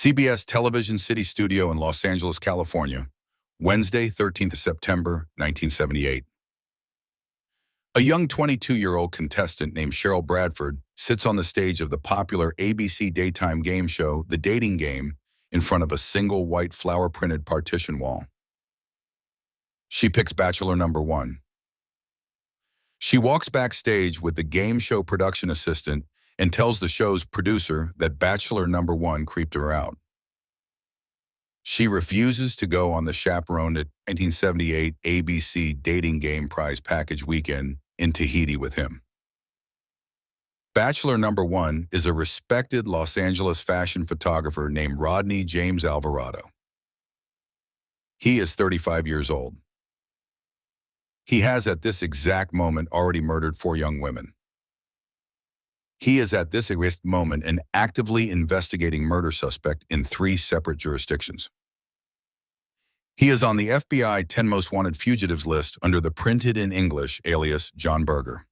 CBS Television City Studio in Los Angeles, California, Wednesday, 13th of September, 1978. A young 22-year-old contestant named Cheryl Bradford sits on the stage of the popular ABC daytime game show, The Dating Game, in front of a single white flower-printed partition wall. She picks Bachelor Number One. She walks backstage with the game show production assistant and tells the show's producer that Bachelor Number One creeped her out. She refuses to go on the chaperoned 1978 ABC Dating Game prize package weekend in Tahiti with him. Bachelor Number One is a respected Los Angeles fashion photographer named Rodney James Alvarado. He is 35 years old. He has at this exact moment already murdered 4 young women. He is at this exact moment an actively investigating murder suspect in 3 separate jurisdictions. He is on the FBI 10 Most Wanted Fugitives list under the printed in English alias John Berger.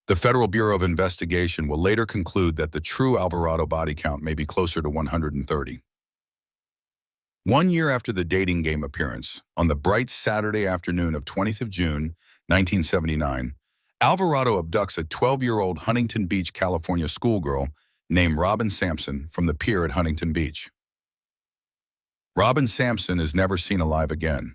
The Federal Bureau of Investigation will later conclude that the true Alvarado body count may be closer to 130. 1 year after the Dating Game appearance, on the bright Saturday afternoon of 20th of June, 1979, Alvarado abducts a 12-year-old Huntington Beach, California schoolgirl named Robin Sampson from the pier at Huntington Beach. Robin Sampson is never seen alive again.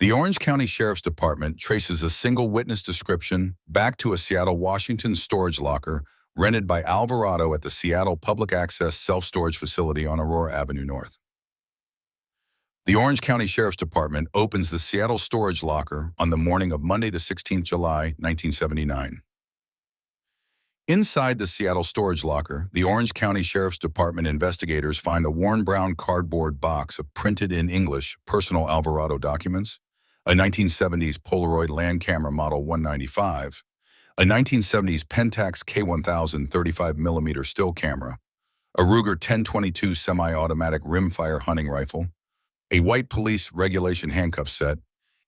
The Orange County Sheriff's Department traces a single witness description back to a Seattle, Washington storage locker rented by Alvarado at the Seattle Public Access Self-Storage Facility on Aurora Avenue North. The Orange County Sheriff's Department opens the Seattle storage locker on the morning of Monday, the 16th July, 1979. Inside the Seattle storage locker, the Orange County Sheriff's Department investigators find a worn brown cardboard box of printed in English personal Alvarado documents, a 1970s Polaroid land camera model 195, a 1970s Pentax K1000 35mm still camera, a Ruger 1022 semi-automatic rimfire hunting rifle, a white police regulation handcuff set,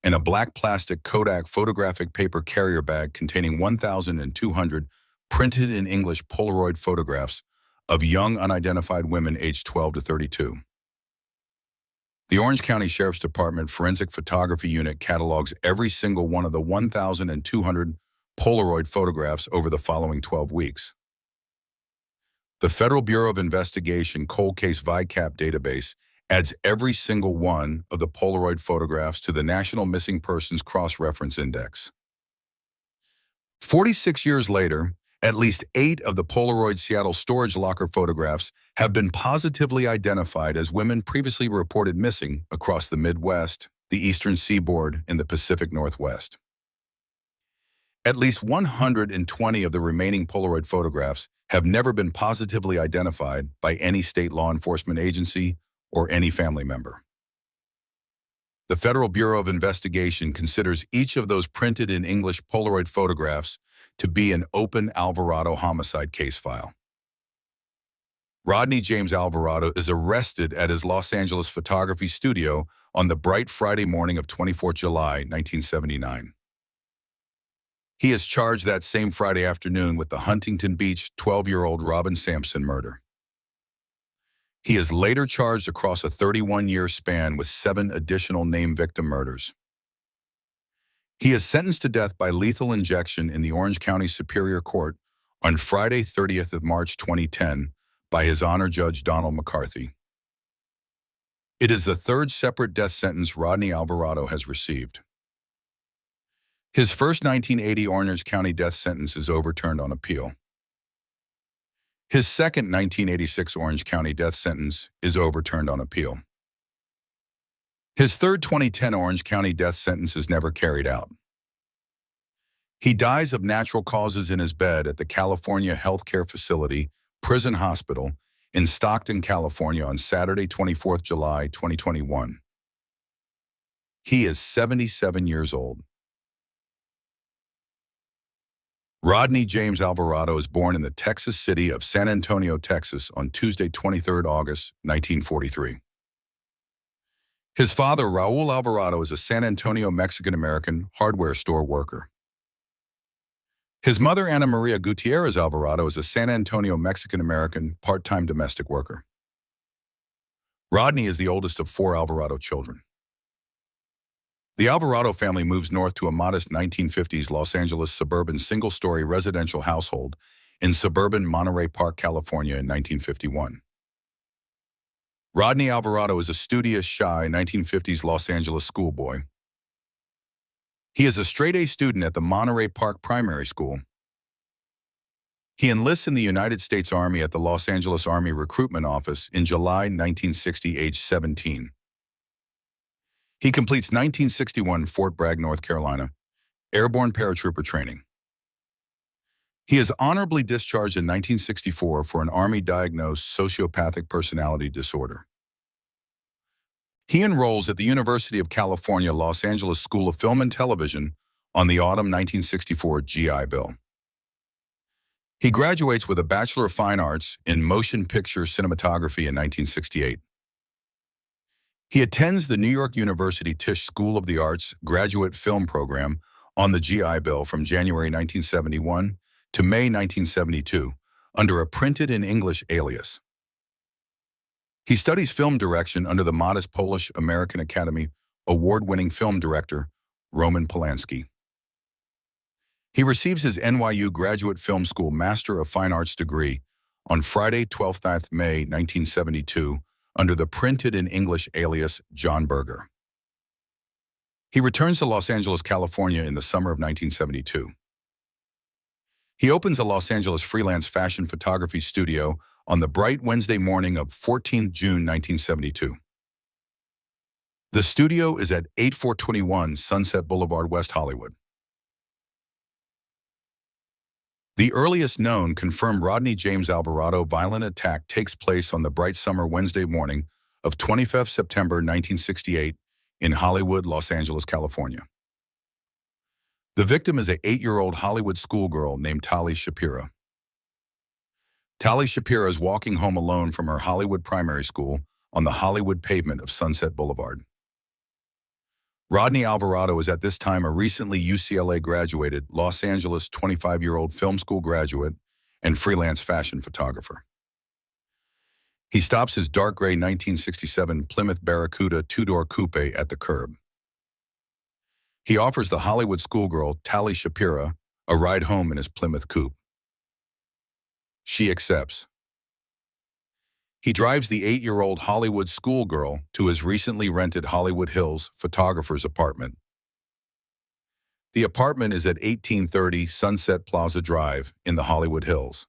and a black plastic Kodak photographic paper carrier bag containing 1,200 printed in English Polaroid photographs of young unidentified women aged 12 to 32. The Orange County Sheriff's Department Forensic Photography Unit catalogs every single one of the 1,200 Polaroid photographs over the following 12 weeks. The Federal Bureau of Investigation Cold Case VICAP database adds every single one of the Polaroid photographs to the National Missing Persons Cross-Reference Index. 46 years later, at least 8 of the Polaroid Seattle storage locker photographs have been positively identified as women previously reported missing across the Midwest, the Eastern Seaboard, and the Pacific Northwest. At least 120 of the remaining Polaroid photographs have never been positively identified by any state law enforcement agency or any family member. The Federal Bureau of Investigation considers each of those printed in English Polaroid photographs to be an open Alvarado homicide case file. Rodney James Alvarado is arrested at his Los Angeles photography studio on the bright Friday morning of 24th July, 1979. He is charged that same Friday afternoon with the Huntington Beach 12-year-old Robin Sampson murder. He is later charged across a 31-year span with 7 additional named victim murders. He is sentenced to death by lethal injection in the Orange County Superior Court on Friday, 30th of March 2010 by His Honor Judge Donald McCarthy. It is the 3rd separate death sentence Rodney Alvarado has received. His first 1980 Orange County death sentence is overturned on appeal. His second 1986 Orange County death sentence is overturned on appeal. His third 2010 Orange County death sentence is never carried out. He dies of natural causes in his bed at the California Healthcare Facility Prison Hospital in Stockton, California on Saturday, 24th July, 2021. He is 77 years old. Rodney James Alvarado is born in the Texas city of San Antonio, Texas on Tuesday, 23rd August, 1943. His father, Raul Alvarado, is a San Antonio Mexican-American hardware store worker. His mother, Ana Maria Gutierrez Alvarado, is a San Antonio Mexican-American part-time domestic worker. Rodney is the oldest of 4 Alvarado children. The Alvarado family moves north to a modest 1950s Los Angeles suburban single-story residential household in suburban Monterey Park, California in 1951. Rodney Alvarado is a studious, shy 1950s Los Angeles schoolboy. He is a straight-A student at the Monterey Park Primary School. He enlists in the United States Army at the Los Angeles Army Recruitment Office in July 1960, age 17. He completes 1961 Fort Bragg, North Carolina, airborne paratrooper training. He is honorably discharged in 1964 for an Army-diagnosed sociopathic personality disorder. He enrolls at the University of California, Los Angeles School of Film and Television on the autumn 1964 GI Bill. He graduates with a Bachelor of Fine Arts in Motion Picture Cinematography in 1968. He attends the New York University Tisch School of the Arts graduate film program on the GI Bill from January 1971 to May 1972 under a printed in English alias. He studies film direction under the modest Polish-American Academy award-winning film director, Roman Polanski. He receives his NYU Graduate Film School Master of Fine Arts degree on Friday, 12th May 1972 under the printed in English alias John Berger. He returns to Los Angeles, California in the summer of 1972. He opens a Los Angeles freelance fashion photography studio on the bright Wednesday morning of 14th June 1972. The studio is at 8421 Sunset Boulevard, West Hollywood. The earliest known confirmed Rodney James Alvarado violent attack takes place on the bright summer Wednesday morning of 25th September 1968 in Hollywood, Los Angeles, California. The victim is an 8-year-old Hollywood schoolgirl named Tahiti Shapira. Tahiti Shapira is walking home alone from her Hollywood primary school on the Hollywood pavement of Sunset Boulevard. Rodney Alvarado is at this time a recently UCLA graduated Los Angeles 25-year-old film school graduate and freelance fashion photographer. He stops his dark gray 1967 Plymouth Barracuda two-door coupe at the curb. He offers the Hollywood schoolgirl, Tahiti Shapira, a ride home in his Plymouth coupe. She accepts. He drives the 8-year-old Hollywood schoolgirl to his recently rented Hollywood Hills photographer's apartment. The apartment is at 1830 Sunset Plaza Drive in the Hollywood Hills.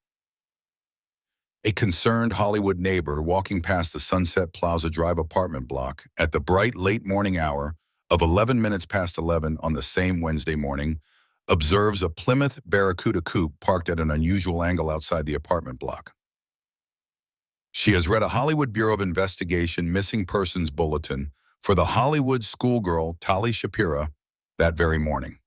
A concerned Hollywood neighbor walking past the Sunset Plaza Drive apartment block at the bright late morning hour of 11 minutes past 11 on the same Wednesday morning observes a Plymouth Barracuda coupe parked at an unusual angle outside the apartment block. She has read a Hollywood Bureau of Investigation missing persons bulletin for the Hollywood schoolgirl Tahiti Shapira that very morning.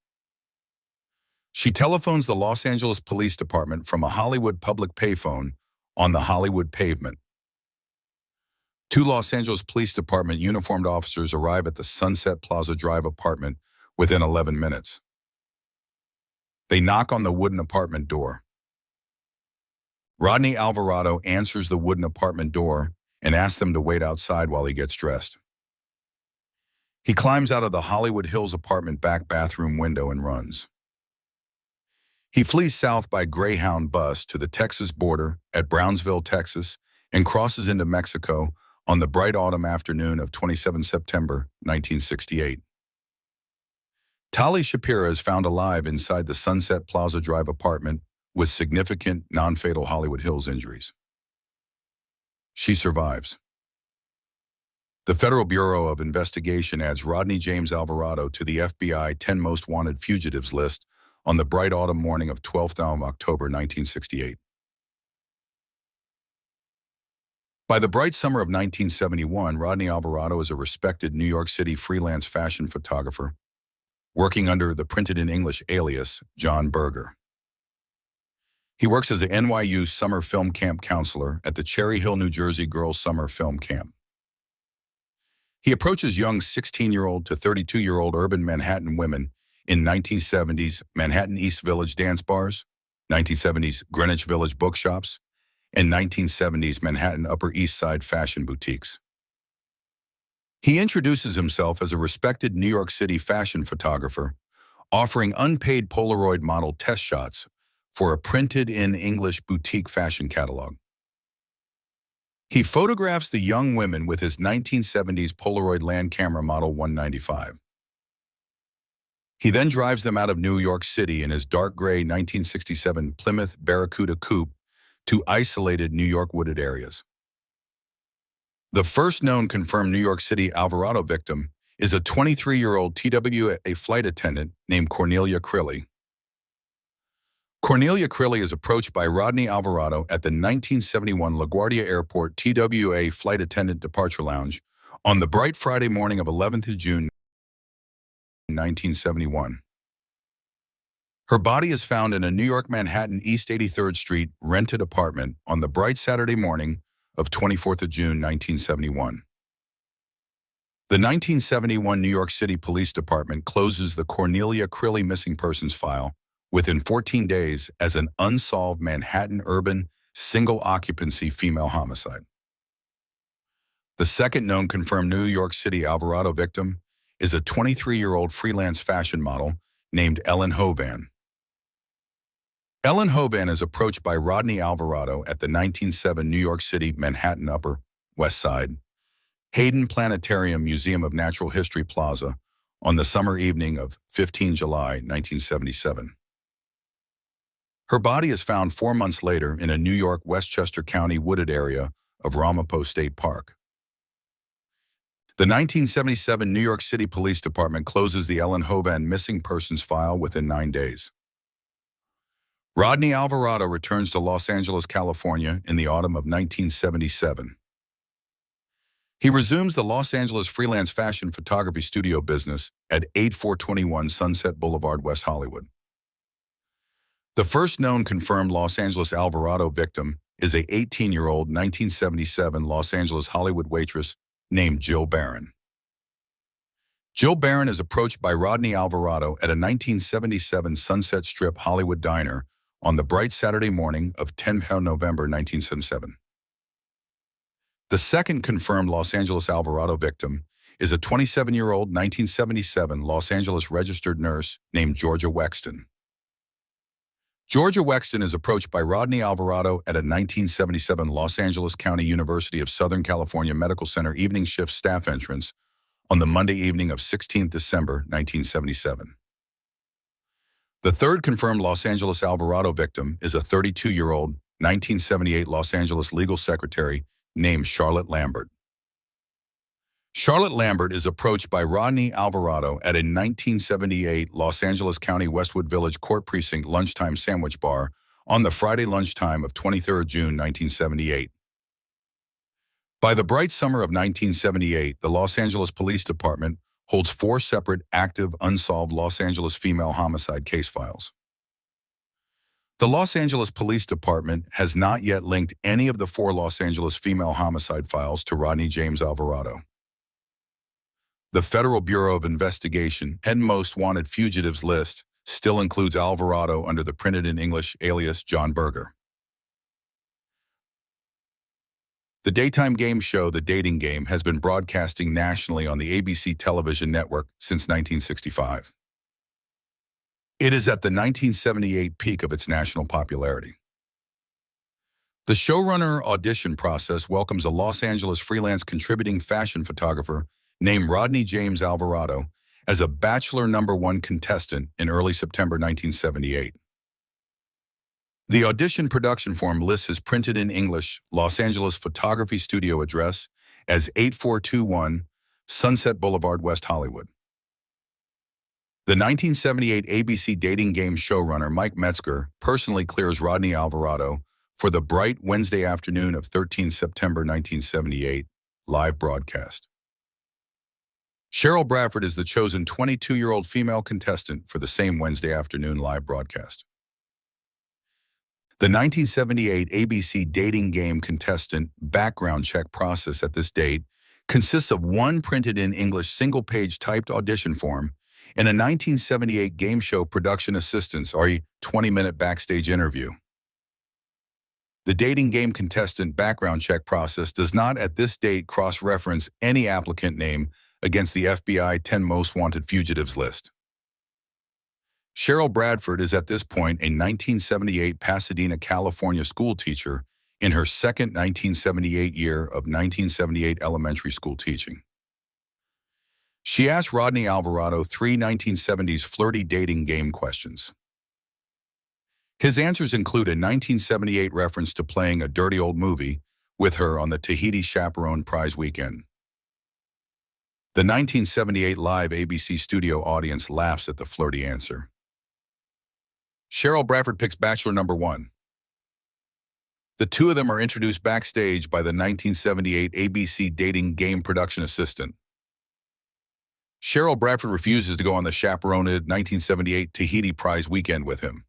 She telephones the Los Angeles Police Department from a Hollywood public payphone on the Hollywood pavement. 2 Los Angeles Police Department uniformed officers arrive at the Sunset Plaza Drive apartment within 11 minutes. They knock on the wooden apartment door. Rodney Alvarado answers the wooden apartment door and asks them to wait outside while he gets dressed. He climbs out of the Hollywood Hills apartment back bathroom window and runs. He flees south by Greyhound bus to the Texas border at Brownsville, Texas, and crosses into Mexico on the bright autumn afternoon of 27 September 1968. Tahiti Shapira is found alive inside the Sunset Plaza Drive apartment with significant, non-fatal Hollywood Hills injuries. She survives. The Federal Bureau of Investigation adds Rodney James Alvarado to the FBI 10 Most Wanted Fugitives list on the bright autumn morning of 12th October 1968. By the bright summer of 1971, Rodney Alvarado is a respected New York City freelance fashion photographer, working under the printed in English alias John Berger. He works as an NYU summer film camp counselor at the Cherry Hill, New Jersey Girls Summer Film Camp. He approaches young 16-year-old to 32-year-old urban Manhattan women in 1970s Manhattan East Village dance bars, 1970s Greenwich Village bookshops, and 1970s Manhattan Upper East Side fashion boutiques. He introduces himself as a respected New York City fashion photographer, offering unpaid Polaroid model test shots for a printed-in English boutique fashion catalog. He photographs the young women with his 1970s Polaroid land camera model 195. He then drives them out of New York City in his dark gray 1967 Plymouth Barracuda coupe to isolated New York wooded areas. The first known confirmed New York City Alvarado victim is a 23-year-old TWA flight attendant named Cornelia Crilly. Cornelia Crilly is approached by Rodney Alvarado at the 1971 LaGuardia Airport TWA Flight Attendant Departure Lounge on the bright Friday morning of 11th of June, 1971. Her body is found in a New York Manhattan East 83rd Street rented apartment on the bright Saturday morning of 24th of June, 1971. The 1971 New York City Police Department closes the Cornelia Crilly missing persons file within 14 days as an unsolved Manhattan urban single-occupancy female homicide. The second known confirmed New York City Alvarado victim is a 23-year-old freelance fashion model named Ellen Hovan. Ellen Hovan is approached by Rodney Alvarado at the 1907 New York City Manhattan Upper West Side Hayden Planetarium Museum of Natural History Plaza on the summer evening of 15 July, 1977. Her body is found 4 months later in a New York Westchester County wooded area of Ramapo State Park. The 1977 New York City Police Department closes the Ellen Hovan missing persons file within 9 days. Rodney Alvarado returns to Los Angeles, California in the autumn of 1977. He resumes the Los Angeles freelance fashion photography studio business at 8421 Sunset Boulevard, West Hollywood. The first known confirmed Los Angeles Alvarado victim is a 18-year-old 1977 Los Angeles Hollywood waitress named Jill Barron. Jill Barron is approached by Rodney Alvarado at a 1977 Sunset Strip Hollywood diner on the bright Saturday morning of 10 November 1977. The second confirmed Los Angeles Alvarado victim is a 27-year-old 1977 Los Angeles registered nurse named Georgia Wexton. Georgia Wexton is approached by Rodney Alvarado at a 1977 Los Angeles County University of Southern California Medical Center evening shift staff entrance on the Monday evening of 16 December 1977. The third confirmed Los Angeles Alvarado victim is a 32-year-old 1978 Los Angeles legal secretary named Charlotte Lambert. Charlotte Lambert is approached by Rodney Alvarado at a 1978 Los Angeles County Westwood Village Court Precinct lunchtime sandwich bar on the Friday lunchtime of 23 June 1978. By the bright summer of 1978, the Los Angeles Police Department holds 4 separate active, unsolved Los Angeles female homicide case files. The Los Angeles Police Department has not yet linked any of the 4 Los Angeles female homicide files to Rodney James Alvarado. The Federal Bureau of Investigation and Most Wanted Fugitives list still includes Alvarado under the printed-in English alias John Berger. The daytime game show The Dating Game has been broadcasting nationally on the ABC television network since 1965. It is at the 1978 peak of its national popularity. The showrunner audition process welcomes a Los Angeles freelance contributing fashion photographer named Rodney James Alvarado as a Bachelor Number One contestant in early September 1978. The audition production form lists his printed-in English Los Angeles photography studio address as 8421 Sunset Boulevard, West Hollywood. The 1978 ABC dating game showrunner Mike Metzger personally clears Rodney Alvarado for the bright Wednesday afternoon of 13 September 1978 live broadcast. Cheryl Bradford is the chosen 22-year-old female contestant for the same Wednesday afternoon live broadcast. The 1978 ABC dating game contestant background check process at this date consists of 1 printed-in English single-page typed audition form In a 1978 game show, production assistants are a 20-minute backstage interview. The dating game contestant background check process does not at this date cross-reference any applicant name against the FBI 10 Most Wanted Fugitives list. Cheryl Bradford is at this point a 1978 Pasadena, California school teacher in her second 1978 year of 1978 elementary school teaching. She asked Rodney Alvarado three 1970s flirty dating game questions. His answers include a 1978 reference to playing a dirty old movie with her on the Tahiti chaperoned prize weekend. The 1978 live ABC studio audience laughs at the flirty answer. Cheryl Bradford picks Bachelor Number One. The two of them are introduced backstage by the 1978 ABC dating game production assistant. Cheryl Bradford refuses to go on the chaperoned 1978 Tahiti prize weekend with him.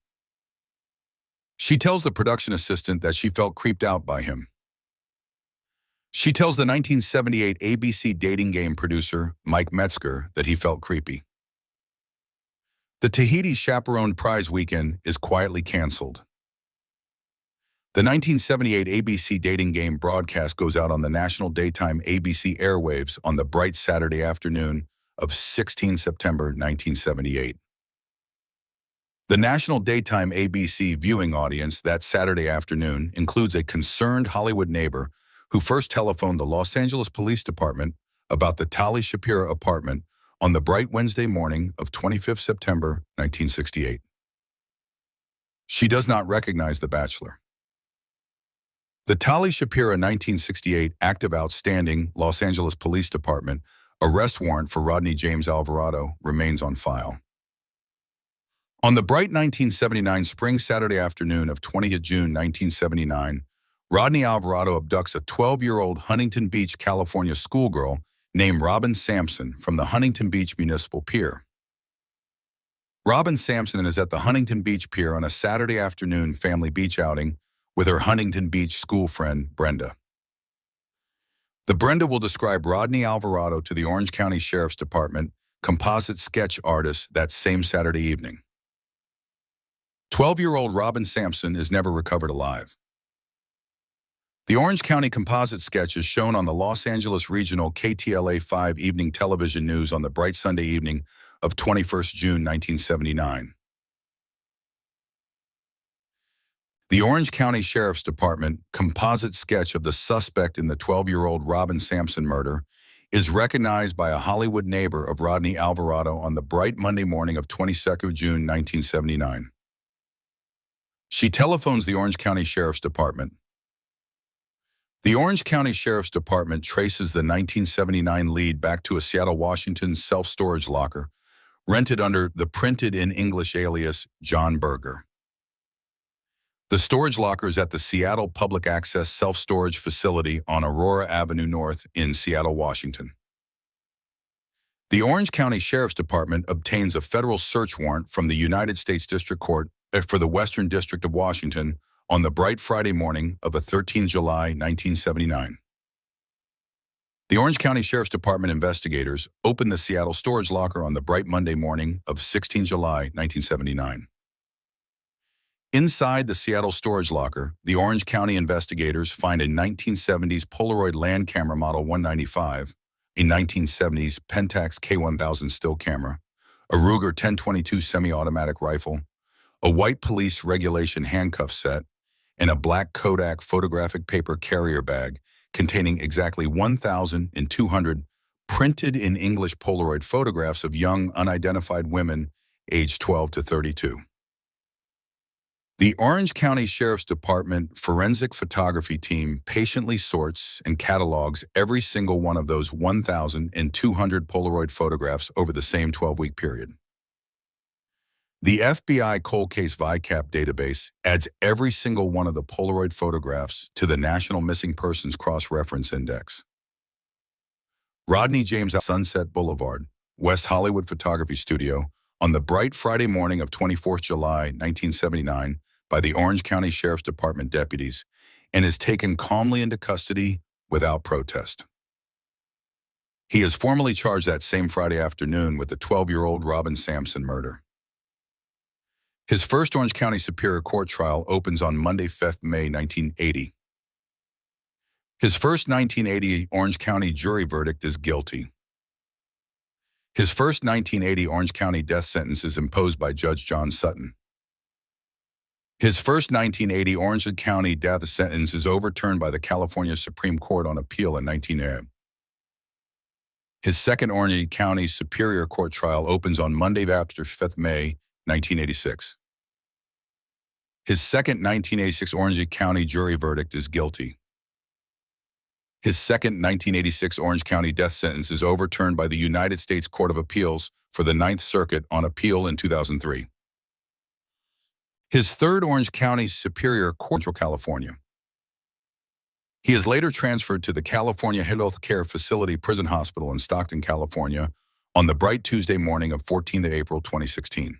She tells the production assistant that she felt creeped out by him. She tells the 1978 ABC dating game producer, Mike Metzger, that he felt creepy. The Tahiti chaperoned prize weekend is quietly canceled. The 1978 ABC dating game broadcast goes out on the national daytime ABC airwaves on the bright Saturday afternoon of 16 September 1978. The national daytime ABC viewing audience that Saturday afternoon includes a concerned Hollywood neighbor who first telephoned the Los Angeles Police Department about the Tali Shapira apartment on the bright Wednesday morning of 25 September 1968. She does not recognize the bachelor. The Tali Shapira 1968 Act of Outstanding Los Angeles Police Department arrest warrant for Rodney James Alvarado remains on file. On the bright 1979 spring Saturday afternoon of 20th June 1979, Rodney Alvarado abducts a 12-year-old Huntington Beach, California schoolgirl named Robin Sampson from the Huntington Beach Municipal Pier. Robin Sampson is at the Huntington Beach Pier on a Saturday afternoon family beach outing with her Huntington Beach school friend, Brenda. The Brenda will describe Rodney Alvarado to the Orange County Sheriff's Department composite sketch artist that same Saturday evening. 12-year-old Robin Sampson is never recovered alive. The Orange County composite sketch is shown on the Los Angeles Regional KTLA-5 evening television news on the bright Sunday evening of 21st June 1979. The Orange County Sheriff's Department composite sketch of the suspect in the 12-year-old Robin Sampson murder is recognized by a Hollywood neighbor of Rodney Alvarado on the bright Monday morning of 22nd June 1979. She telephones the Orange County Sheriff's Department. The Orange County Sheriff's Department traces the 1979 lead back to a Seattle, Washington self-storage locker rented under the printed in English alias John Berger. The storage locker is at the Seattle Public Access Self-Storage Facility on Aurora Avenue North in Seattle, Washington. The Orange County Sheriff's Department obtains a federal search warrant from the United States District Court for the Western District of Washington on the bright Friday morning of 13 July 1979. The Orange County Sheriff's Department investigators opened the Seattle storage locker on the bright Monday morning of 16 July 1979. Inside the Seattle storage locker, the Orange County investigators find a 1970s Polaroid land camera model 195, a 1970s Pentax K1000 still camera, a Ruger 1022 semi-automatic rifle, a white police regulation handcuff set, and a black Kodak photographic paper carrier bag containing exactly 1,200 printed in English Polaroid photographs of young, unidentified women aged 12 to 32. The Orange County Sheriff's Department forensic photography team patiently sorts and catalogs every single one of those 1,200 Polaroid photographs over the same 12-week period. The FBI Cold Case VICAP database adds every single one of the Polaroid photographs to the National Missing Persons Cross-Reference Index. Rodney James Sunset Boulevard, West Hollywood Photography Studio, on the bright Friday morning of 24th July 1979 by the Orange County Sheriff's Department deputies, and is taken calmly into custody without protest. He is formally charged that same Friday afternoon with the 12-year-old Robin Sampson murder. His first Orange County Superior Court trial opens on Monday, 5th May 1980. His first 1980 Orange County jury verdict is guilty. His first 1980 Orange County death sentence is imposed by Judge John Sutton. His first 1980 Orange County death sentence is overturned by the California Supreme Court on appeal in 1980. His second Orange County Superior Court trial opens on Monday after 5th May 1986. His second 1986 Orange County jury verdict is guilty. His second 1986 Orange County death sentence is overturned by the United States Court of Appeals for the Ninth Circuit on appeal in 2003. His third Orange County Superior Court, California. He is later transferred to the California Health Care Facility Prison Hospital in Stockton, California, on the bright Tuesday morning of 14th April 2016.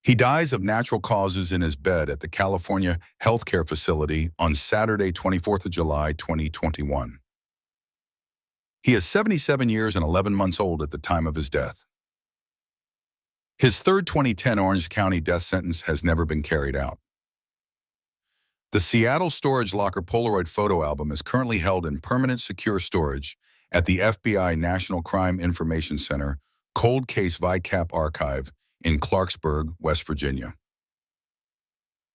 He dies of natural causes in his bed at the California Health Care Facility on Saturday, 24th of July, 2021. He is 77 years and 11 months old at the time of his death. His third 2010 Orange County death sentence has never been carried out. The Seattle Storage Locker Polaroid photo album is currently held in permanent secure storage at the FBI National Crime Information Center Cold Case VICAP Archive in Clarksburg, West Virginia.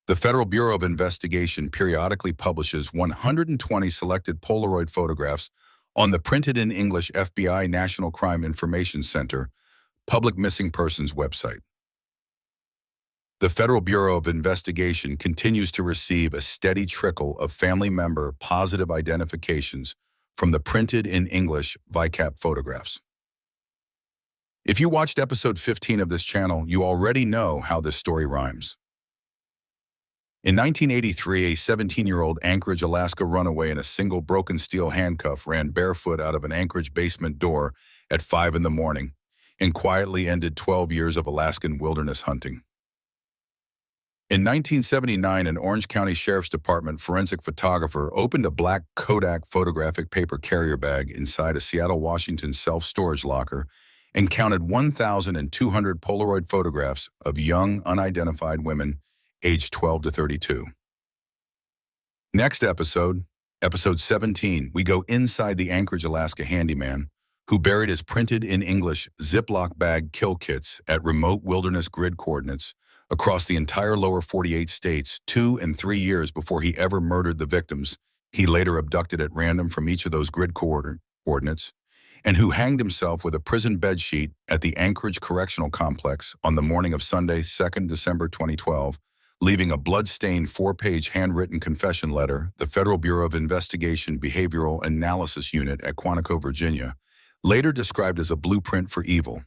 The Federal Bureau of Investigation periodically publishes 120 selected Polaroid photographs on the printed in English FBI National Crime Information Center Public Missing Persons website. The Federal Bureau of Investigation continues to receive a steady trickle of family member positive identifications from the printed in English VICAP photographs. If you watched episode 15 of this channel, you already know how this story rhymes. In 1983, a 17-year-old Anchorage, Alaska runaway in a single broken steel handcuff ran barefoot out of an Anchorage basement door at 5 in the morning and quietly ended 12 years of Alaskan wilderness hunting. In 1979, an Orange County Sheriff's Department forensic photographer opened a black Kodak photographic paper carrier bag inside a Seattle, Washington self-storage locker and counted 1,200 Polaroid photographs of young, unidentified women aged 12 to 32. Next episode, episode 17, we go inside the Anchorage, Alaska handyman who buried his printed in English Ziploc bag kill kits at remote wilderness grid coordinates across the entire lower 48 states 2 and 3 years before he ever murdered the victims he later abducted at random from each of those grid coordinates, and who hanged himself with a prison bedsheet at the Anchorage Correctional Complex on the morning of Sunday, 2nd December 2012, leaving a blood-stained 4-page handwritten confession letter the Federal Bureau of Investigation Behavioral Analysis Unit at Quantico, Virginia, later described as a blueprint for evil.